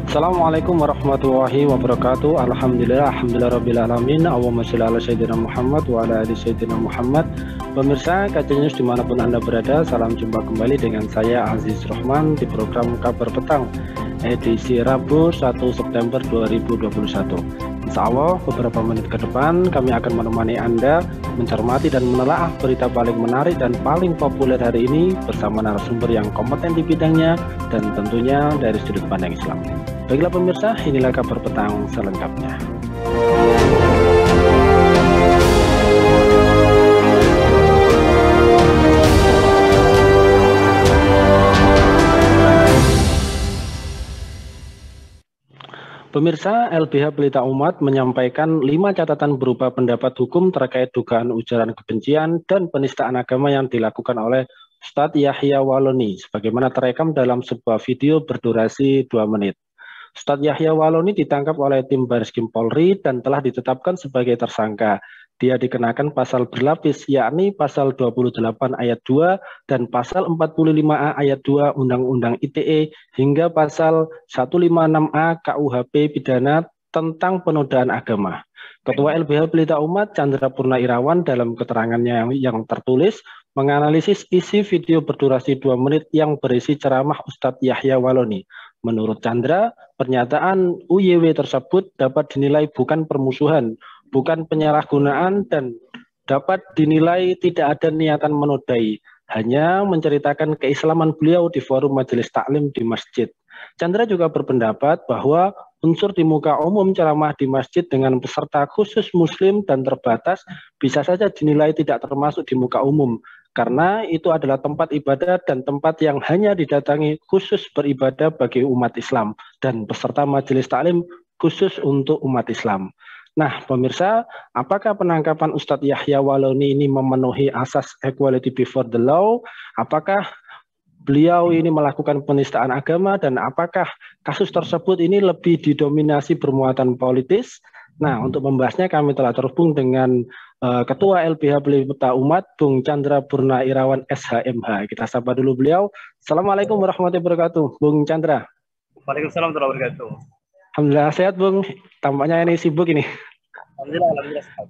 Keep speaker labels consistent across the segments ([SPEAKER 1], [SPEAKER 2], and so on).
[SPEAKER 1] Assalamualaikum warahmatullahi wabarakatuh. Alhamdulillah rabbil alamin. Allahumma sholli ala sayyidina Muhammad wa ala ali sayyidina Muhammad. Pemirsa KC News dimanapun Anda berada, salam jumpa kembali dengan saya Aziz Rahman di program Kabar Petang edisi Rabu 1 September 2021. Insya Allah beberapa menit ke depan kami akan menemani Anda mencermati dan menelaah berita paling menarik dan paling populer hari ini bersama narasumber yang kompeten di bidangnya dan tentunya dari sudut pandang Islam. Baiklah pemirsa, inilah Kabar Petang selengkapnya. Pemirsa, LBH Pelita Umat menyampaikan 5 catatan berupa pendapat hukum terkait dugaan ujaran kebencian dan penistaan agama yang dilakukan oleh Ustadz Yahya Waloni, sebagaimana terekam dalam sebuah video berdurasi 2 menit. Ustadz Yahya Waloni ditangkap oleh tim Bareskrim Polri dan telah ditetapkan sebagai tersangka. Dia dikenakan pasal berlapis, yakni pasal 28 ayat 2 dan pasal 45A ayat 2 Undang-Undang ITE hingga pasal 156A KUHP pidana tentang penodaan agama. Ketua LBH Pelita Umat Chandra Purna Irawan dalam keterangannya yang tertulis menganalisis isi video berdurasi 2 menit yang berisi ceramah Ustadz Yahya Waloni. Menurut Chandra, pernyataan UYW tersebut dapat dinilai bukan permusuhan, bukan penyalahgunaan, dan dapat dinilai tidak ada niatan menodai, hanya menceritakan keislaman beliau di forum majelis taklim di masjid. Chandra juga berpendapat bahwa unsur di muka umum ceramah di masjid dengan peserta khusus muslim dan terbatas bisa saja dinilai tidak termasuk di muka umum, karena itu adalah tempat ibadah dan tempat yang hanya didatangi khusus beribadah bagi umat Islam dan peserta majelis taklim khusus untuk umat Islam. Nah, pemirsa, apakah penangkapan Ustadz Yahya Waloni ini memenuhi asas equality before the law? Apakah beliau ini melakukan penistaan agama dan apakah kasus tersebut ini lebih didominasi bermuatan politis? Nah, untuk membahasnya kami telah terhubung dengan Ketua LBH Pelita Umat, Bung Chandra Purna Irawan SHMH. Kita sapa dulu beliau. Assalamualaikum warahmatullahi wabarakatuh, Bung Chandra.
[SPEAKER 2] Waalaikumsalam warahmatullahi wabarakatuh.
[SPEAKER 1] Alhamdulillah sehat, Bung. Tampaknya ini sibuk ini.
[SPEAKER 2] Alhamdulillah sehat.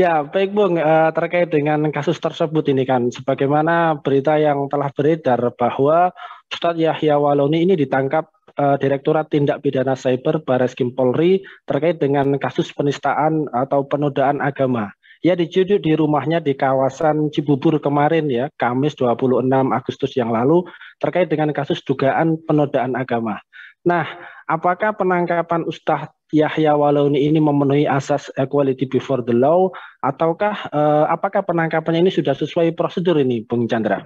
[SPEAKER 1] Ya, baik Bung, terkait dengan kasus tersebut ini kan, sebagaimana berita yang telah beredar bahwa Ustadz Yahya Waloni ini ditangkap Direktorat Tindak Pidana Cyber Bareskrim Polri terkait dengan kasus penistaan atau penodaan agama. Ya, diciduk di rumahnya di kawasan Cibubur kemarin ya, Kamis 26 Agustus yang lalu terkait dengan kasus dugaan penodaan agama. Nah, apakah penangkapan Ustadz Yahya Waloni ini memenuhi asas equality before the law, ataukah apakah penangkapannya ini sudah sesuai prosedur ini, Bung Chandra?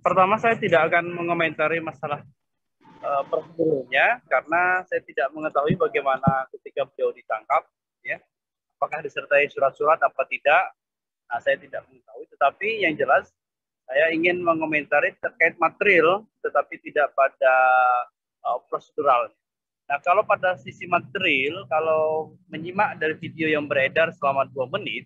[SPEAKER 2] Pertama saya tidak akan mengomentari masalah prosedurnya karena saya tidak mengetahui bagaimana ketika beliau ditangkap, ya, apakah disertai surat-surat apa tidak. Nah, saya tidak mengetahui, tetapi yang jelas saya ingin mengomentari terkait material, tetapi tidak pada prosedural. Nah, kalau pada sisi material, kalau menyimak dari video yang beredar selama 2 menit,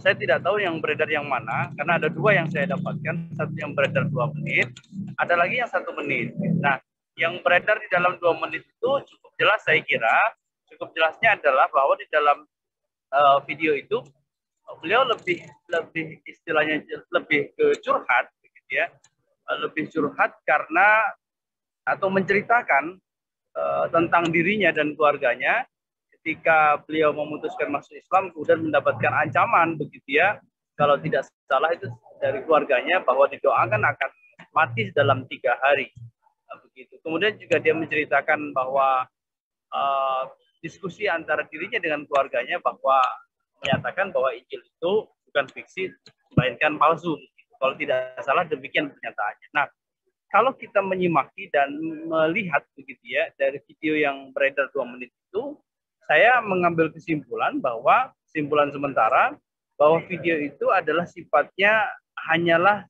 [SPEAKER 2] saya tidak tahu yang beredar yang mana, karena ada 2 yang saya dapatkan, satu yang beredar 2 menit, ada lagi yang 1 menit. Nah, yang beredar di dalam 2 menit itu cukup jelas saya kira, cukup jelasnya adalah bahwa di dalam video itu beliau lebih istilahnya lebih ke curhat, begitu ya, lebih curhat karena atau menceritakan tentang dirinya dan keluarganya ketika beliau memutuskan masuk Islam kemudian mendapatkan ancaman begitu ya, kalau tidak salah itu dari keluarganya bahwa didoakan akan mati dalam 3 hari begitu. Kemudian juga dia menceritakan bahwa diskusi antara dirinya dengan keluarganya bahwa menyatakan bahwa Injil itu bukan fiksi melainkan palsu. Kalau tidak salah demikian pernyataannya. Nah, kalau kita menyimaki dan melihat begitu ya dari video yang beredar 2 menit itu, saya mengambil kesimpulan bahwa kesimpulan sementara bahwa video itu adalah sifatnya hanyalah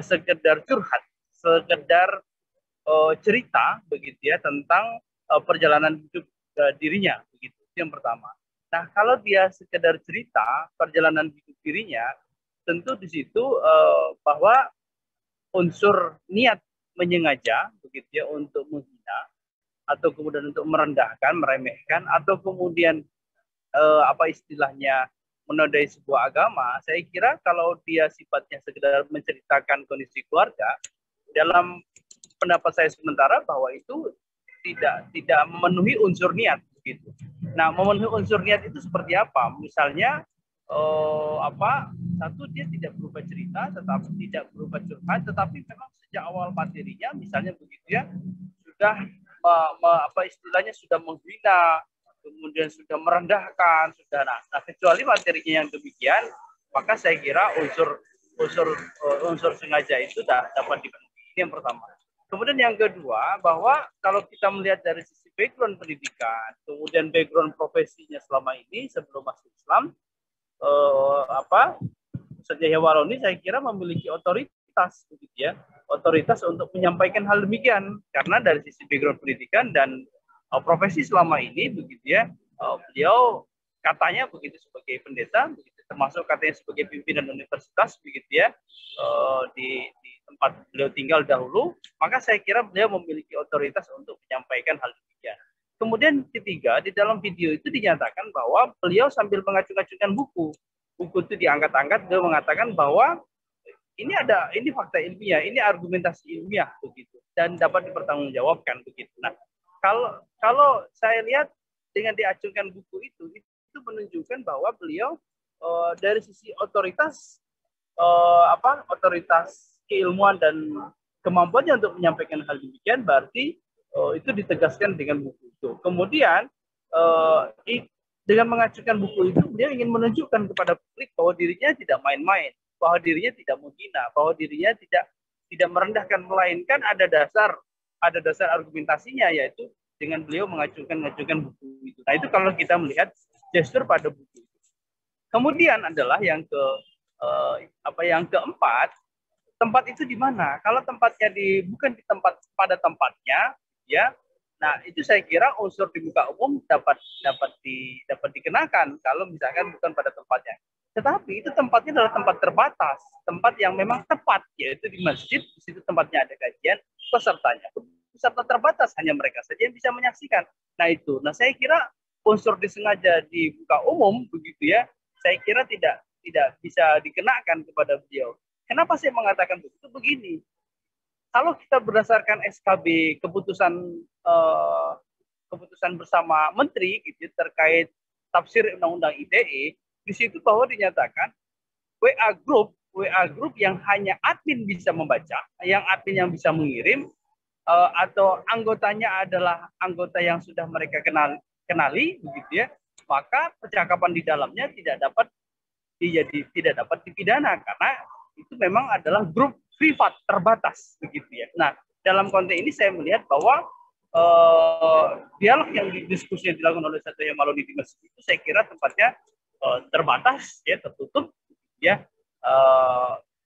[SPEAKER 2] sekedar curhat, sekedar cerita begitu ya tentang perjalanan hidup dirinya begitu. Itu yang pertama. Nah, kalau dia sekedar cerita perjalanan hidup dirinya, tentu di situ bahwa unsur niat menyengaja begitu ya untuk menghina atau kemudian untuk merendahkan, meremehkan atau kemudian apa istilahnya menodai sebuah agama, saya kira kalau dia sifatnya sekedar menceritakan kondisi keluarga, dalam pendapat saya sementara bahwa itu tidak memenuhi unsur niat begitu. Nah, memenuhi unsur niat itu seperti apa? Misalnya satu, dia tidak berupa cerita, tetapi tidak berupa curhat, tetapi memang sejak awal materinya, misalnya begitu ya, sudah apa istilahnya sudah menghina, kemudian sudah merendahkan, sudah nah kecuali materinya yang demikian, maka saya kira unsur sengaja itu dapat dipenuhi. Ini yang pertama. Kemudian yang kedua, bahwa kalau kita melihat dari sisi background pendidikan, kemudian background profesinya selama ini sebelum masuk Islam, Ustadz Yahya Waloni saya kira memiliki otoritas, begitu ya, otoritas untuk menyampaikan hal demikian, karena dari sisi background pendidikan dan profesi selama ini, begitu ya, beliau katanya begitu sebagai pendeta, begitu, termasuk katanya sebagai pimpinan universitas, begitu ya, di tempat beliau tinggal dahulu, maka saya kira beliau memiliki otoritas untuk menyampaikan hal demikian. Kemudian ketiga, di dalam video itu dinyatakan bahwa beliau sambil mengacung-acungkan buku itu diangkat-angkat, beliau mengatakan bahwa ini fakta ilmiah, ini argumentasi ilmiah begitu, dan dapat dipertanggungjawabkan begitu. Nah, kalau saya lihat dengan diacungkan buku itu menunjukkan bahwa beliau dari sisi otoritas otoritas keilmuan dan kemampuannya untuk menyampaikan hal demikian, berarti itu ditegaskan dengan buku itu. Kemudian dengan mengajukan buku itu, dia ingin menunjukkan kepada publik bahwa dirinya tidak main-main, bahwa dirinya tidak menghina, bahwa dirinya tidak merendahkan, melainkan ada dasar argumentasinya, yaitu dengan beliau mengajukan buku itu. Nah, itu kalau kita melihat gestur pada buku itu. Kemudian adalah yang keempat, tempat itu di mana? Kalau tempatnya bukan di pada tempatnya, ya. Nah, itu saya kira unsur di muka umum dapat dikenakan kalau misalkan bukan pada tempatnya. Tetapi itu tempatnya adalah tempat terbatas, tempat yang memang tepat, yaitu di masjid. Di situ tempatnya ada kajian, peserta terbatas, hanya mereka saja yang bisa menyaksikan. Nah, itu. Nah, saya kira unsur disengaja di muka umum begitu ya, saya kira tidak bisa dikenakan kepada beliau. Kenapa saya mengatakan begitu? Begini, kalau kita berdasarkan SKB keputusan bersama menteri gitu terkait tafsir undang-undang ITE, di situ bahwa dinyatakan WA group yang hanya admin bisa membaca, yang bisa mengirim, atau anggotanya adalah anggota yang sudah mereka kenali begitu ya, maka percakapan di dalamnya tidak dapat dipidana, karena itu memang adalah grup privat terbatas begitu ya. Nah, dalam konteks ini saya melihat bahwa dialog yang diskusi yang dilakukan oleh Ustadz Yahya Waloni di masjid itu saya kira tempatnya terbatas ya, tertutup ya,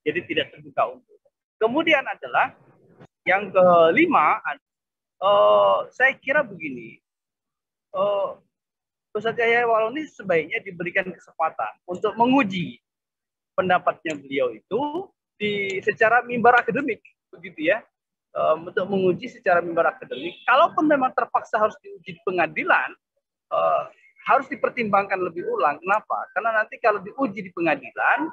[SPEAKER 2] jadi tidak terbuka untuk. Kemudian adalah yang kelima, saya kira begini, Ustadz Yahya Waloni sebaiknya diberikan kesempatan untuk menguji pendapatnya beliau itu secara mimbar akademik begitu ya, untuk menguji secara mimbar akademik. Kalaupun memang terpaksa harus diuji di pengadilan, harus dipertimbangkan lebih ulang. Kenapa? Karena nanti kalau diuji di pengadilan,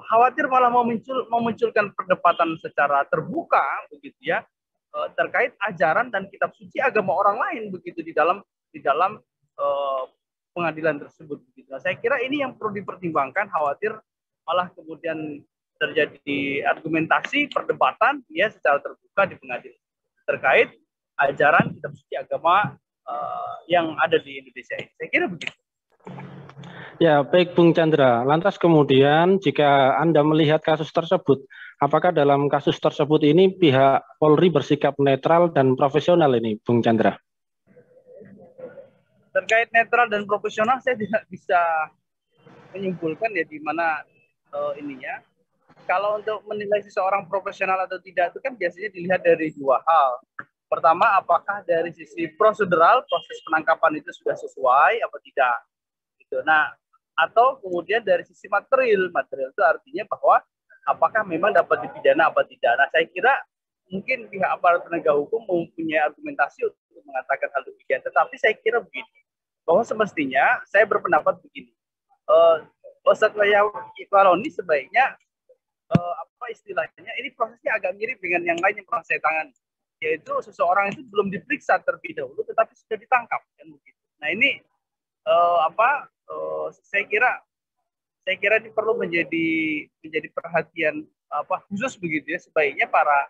[SPEAKER 2] khawatir malah memunculkan perdebatan secara terbuka begitu ya, terkait ajaran dan kitab suci agama orang lain begitu di dalam pengadilan tersebut. Nah, saya kira ini yang perlu dipertimbangkan, khawatir malah kemudian terjadi argumentasi perdebatan ya secara terbuka di pengadilan terkait ajaran kitab suci agama yang ada di Indonesia ini. Saya kira begitu.
[SPEAKER 1] Ya, baik Bung Chandra. Lantas kemudian jika Anda melihat kasus tersebut, apakah dalam kasus tersebut ini pihak Polri bersikap netral dan profesional ini, Bung Chandra?
[SPEAKER 2] Terkait netral dan profesional, saya tidak bisa menyimpulkan ya di mana ininya. Kalau untuk menilai seseorang profesional atau tidak itu kan biasanya dilihat dari dua hal. Pertama, apakah dari sisi prosedural proses penangkapan itu sudah sesuai apa tidak. Gitu. Nah, atau kemudian dari sisi material itu artinya bahwa apakah memang dapat dipidana apa tidak. Nah, saya kira mungkin pihak aparat penegak hukum mempunyai argumentasi untuk mengatakan hal demikian. Tetapi saya kira begini, bahwa semestinya saya berpendapat begini, Ustadz Waloni sebaiknya apa istilahnya, ini prosesnya agak mirip dengan yang lain yang pernah saya tangani, yaitu seseorang itu belum diperiksa terlebih dahulu tetapi sudah ditangkap kan begitu. Nah ini saya kira ini perlu menjadi perhatian khusus begitu ya. Sebaiknya para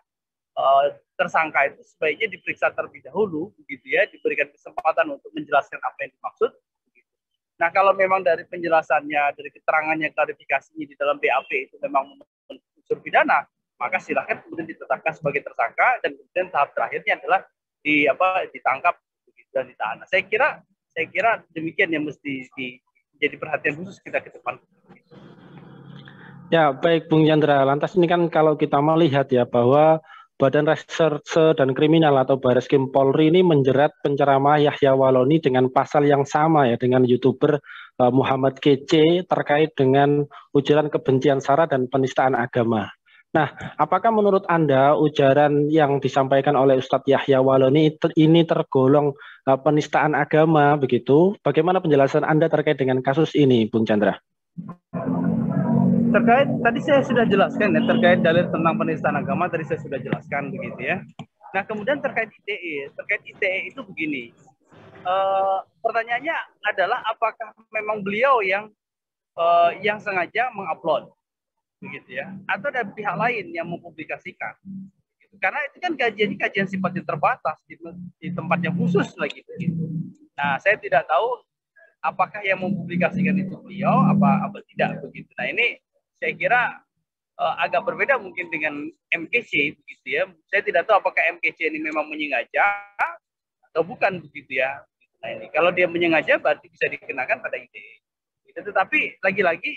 [SPEAKER 2] tersangka itu sebaiknya diperiksa terlebih dahulu begitu ya, diberikan kesempatan untuk menjelaskan apa yang dimaksud begitu. Nah kalau memang dari penjelasannya, dari keterangannya, klarifikasinya di dalam BAP itu memang unsur pidana, maka silahkan kemudian ditetapkan sebagai tersangka dan kemudian tahap terakhirnya adalah ditangkap begitu, dan ditahan. Nah, saya kira demikian yang mesti jadi perhatian khusus kita ke depan.
[SPEAKER 1] Ya, baik Bung Chandra. Lantas ini kan kalau kita melihat ya bahwa Badan Reserse dan Kriminal atau Bareskrim Polri ini menjerat penceramah Yahya Waloni dengan pasal yang sama ya dengan YouTuber Muhammad Kece terkait dengan ujaran kebencian sara dan penistaan agama. Nah, apakah menurut Anda ujaran yang disampaikan oleh Ustadz Yahya Waloni ini tergolong penistaan agama begitu? Bagaimana penjelasan Anda terkait dengan kasus ini, Bung Chandra?
[SPEAKER 2] Terkait tadi saya sudah jelaskan ya, terkait dalil tentang penistaan agama tadi saya sudah jelaskan begitu ya. Nah kemudian terkait ITE itu begini, pertanyaannya adalah apakah memang beliau yang sengaja mengupload begitu ya, atau ada pihak lain yang mempublikasikan? Karena itu kan kajian sifatnya terbatas di tempat yang khusus lagi begitu. Nah saya tidak tahu apakah yang mempublikasikan itu beliau apa tidak begitu. Nah ini saya kira agak berbeda mungkin dengan MKC begitu ya. Saya tidak tahu apakah MKC ini memang menyengaja atau bukan begitu ya. Nah ini kalau dia menyengaja berarti bisa dikenakan pada ITE. Tetapi lagi-lagi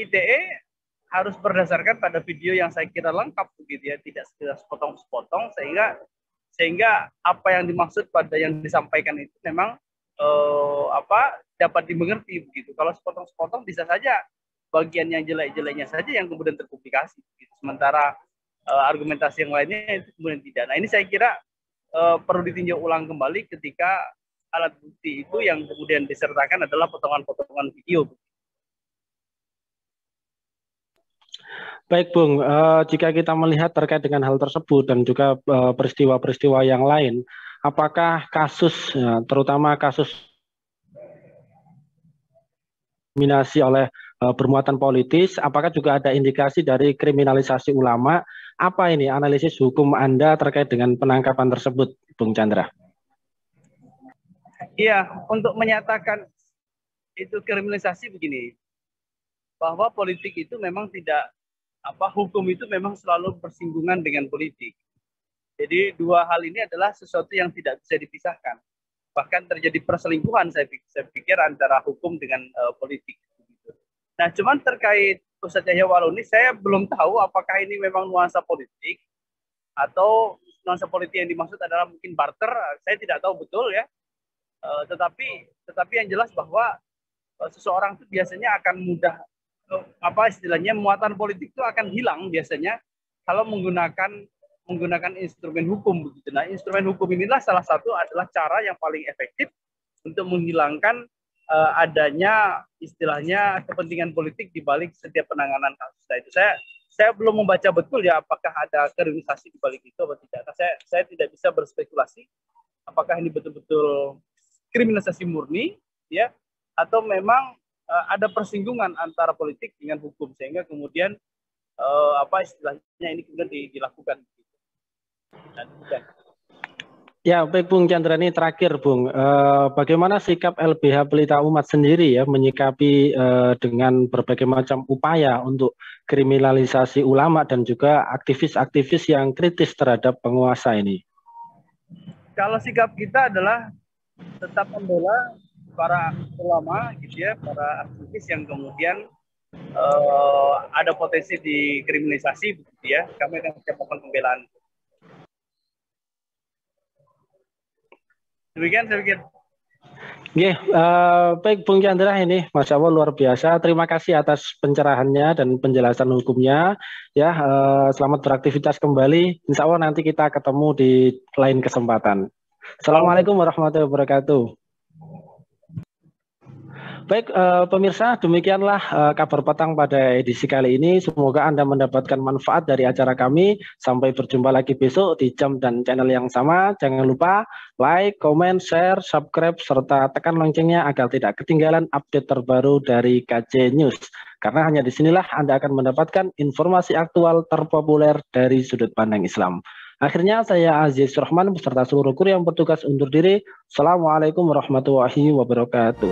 [SPEAKER 2] ITE harus berdasarkan pada video yang saya kira lengkap begitu ya, tidak sekedar sepotong-sepotong sehingga apa yang dimaksud pada yang disampaikan itu memang dapat dimengerti begitu. Kalau sepotong-sepotong bisa saja bagian yang jelek-jeleknya saja yang kemudian terpublikasi gitu. Sementara argumentasi yang lainnya itu kemudian tidak. Nah ini saya kira perlu ditinjau ulang kembali ketika alat bukti itu yang kemudian disertakan adalah potongan-potongan video.
[SPEAKER 1] Baik Bung, jika kita melihat terkait dengan hal tersebut dan juga peristiwa-peristiwa yang lain, apakah kasus, terutama kasus diskriminasi oleh bermuatan politis, apakah juga ada indikasi dari kriminalisasi ulama? Apa ini analisis hukum Anda terkait dengan penangkapan tersebut, Bung Chandra?
[SPEAKER 2] Iya, untuk menyatakan itu kriminalisasi begini, bahwa politik itu memang tidak hukum itu memang selalu bersinggungan dengan politik. Jadi dua hal ini adalah sesuatu yang tidak bisa dipisahkan. Bahkan terjadi perselingkuhan saya pikir antara hukum dengan politik. Nah, cuman terkait Ustadz Yahya Waloni, saya belum tahu apakah ini memang nuansa politik atau nuansa politik yang dimaksud adalah mungkin barter. Saya tidak tahu betul ya. Tetapi yang jelas bahwa seseorang itu biasanya akan mudah istilahnya muatan politik itu akan hilang biasanya kalau menggunakan instrumen hukum begitu. Nah, instrumen hukum inilah salah satu adalah cara yang paling efektif untuk menghilangkan adanya istilahnya kepentingan politik di balik setiap penanganan kasus. Nah, itu saya belum membaca betul ya apakah ada kriminalisasi di balik itu atau tidak. Nah, saya tidak bisa berspekulasi apakah ini betul-betul kriminalisasi murni ya atau memang ada persinggungan antara politik dengan hukum sehingga kemudian istilahnya ini kemudian dilakukan.
[SPEAKER 1] Ya, baik Bung Chandra, ini terakhir Bung, bagaimana sikap LBH Pelita Umat sendiri ya menyikapi dengan berbagai macam upaya untuk kriminalisasi ulama dan juga aktivis-aktivis yang kritis terhadap penguasa ini?
[SPEAKER 2] Kalau sikap kita adalah tetap membela para ulama gitu ya, para aktivis yang kemudian ada potensi dikriminalisasi begitu ya, kami akan melakukan pembelaan. Demikian saya pikir.
[SPEAKER 1] Baik Bung Chandra, ini Masya Allah luar biasa. Terima kasih atas pencerahannya dan penjelasan hukumnya. Ya, selamat beraktivitas kembali. Insya Allah nanti kita ketemu di lain kesempatan. Assalamualaikum warahmatullahi wabarakatuh. Baik, pemirsa, demikianlah kabar petang pada edisi kali ini. Semoga Anda mendapatkan manfaat dari acara kami. Sampai berjumpa lagi besok di jam dan channel yang sama. Jangan lupa like, comment, share, subscribe, serta tekan loncengnya agar tidak ketinggalan update terbaru dari KC News. Karena hanya disinilah Anda akan mendapatkan informasi aktual terpopuler dari sudut pandang Islam. Akhirnya saya Aziz Rahman beserta seluruh kru yang bertugas undur diri. Assalamualaikum warahmatullahi wabarakatuh.